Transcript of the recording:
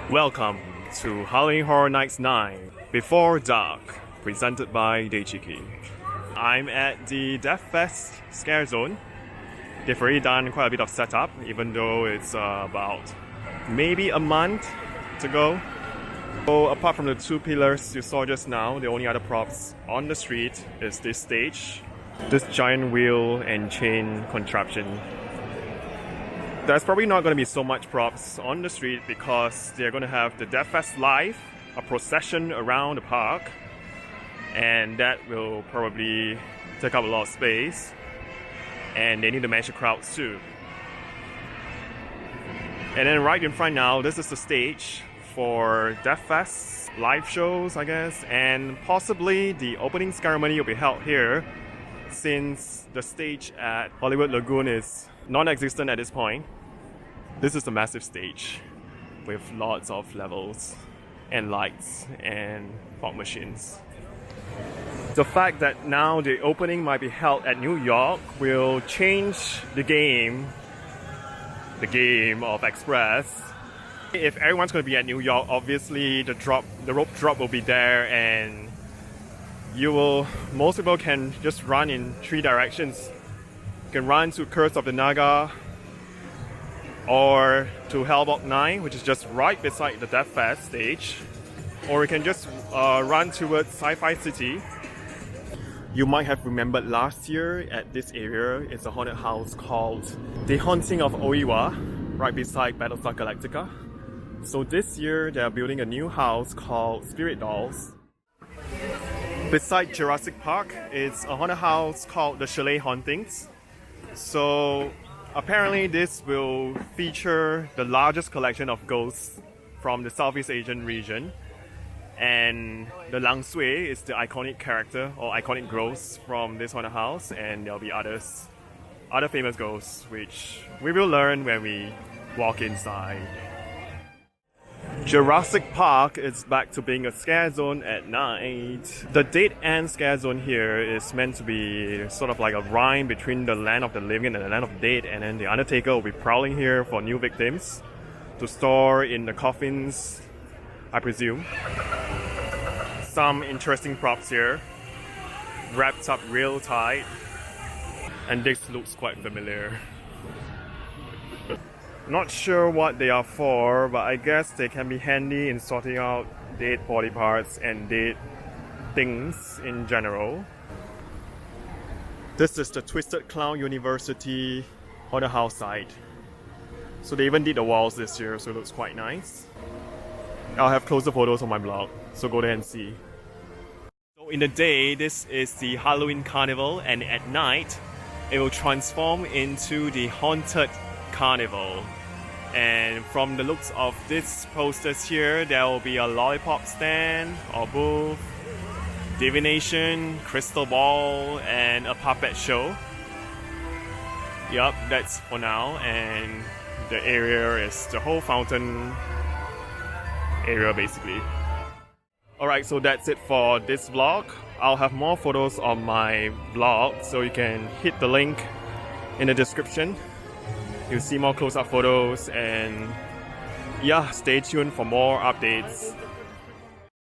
Welcome to Halloween Horror Nights 9 Before Dark, presented by Dejiki. I'm at the Death Fest Scare Zone. They've already done quite a bit of setup, even though it's about maybe a month to go. So apart from the two pillars you saw just now, the only other props on the street is this stage, this giant wheel and chain contraption. There's probably not going to be so much props on the street because they're going to have the Death Fest live, a procession around the park, and that will probably take up a lot of space, and they need to manage the crowds too. And then right in front now, this is the stage for Death Fest live shows, I guess, and possibly the opening ceremony will be held here since the stage at Hollywood Lagoon is non-existent at this point. This is a massive stage with lots of levels and lights and fog machines. The fact that now the opening might be held at New York will change the game of Express. If everyone's going to be at New York, obviously the rope drop will be there, and most people can just run in three directions. You can run to Curse of the Naga, or to Hellbock 9, which is just right beside the Death Fest stage, or you can just run towards Sci-Fi City. You might have remembered last year at this area, it's a haunted house called The Haunting of Oiwa, right beside Battlestar Galactica. So this year they are building a new house called Spirit Dolls. Beside Jurassic Park, it's a haunted house called the Chalet Hauntings. So apparently this will feature the largest collection of ghosts from the Southeast Asian region. And the Lang Sui is the iconic character or iconic ghost from this haunted house, and there'll be other famous ghosts which we will learn when we walk inside. Jurassic Park is back to being a scare zone at night. The Dead End scare zone here is meant to be sort of like a rhyme between the land of the living and the land of the dead, and then the Undertaker will be prowling here for new victims to store in the coffins, I presume. Some interesting props here, wrapped up real tight, and this looks quite familiar. Not sure what they are for, but I guess they can be handy in sorting out dead body parts and dead things in general. This is the Twisted Clown University haunted house site. So they even did the walls this year, so it looks quite nice. I'll have closer photos on my blog, so go there and see. So in the day, this is the Halloween Carnival, and at night, it will transform into the Haunted Carnival. And from the looks of these posters here, there will be a lollipop stand or booth, divination, crystal ball, and a puppet show. Yup, that's for now, and the area is the whole fountain area basically. Alright, so that's it for this vlog. I'll have more photos on my blog, so you can hit the link in the description. You'll see more close-up photos, and yeah, stay tuned for more updates.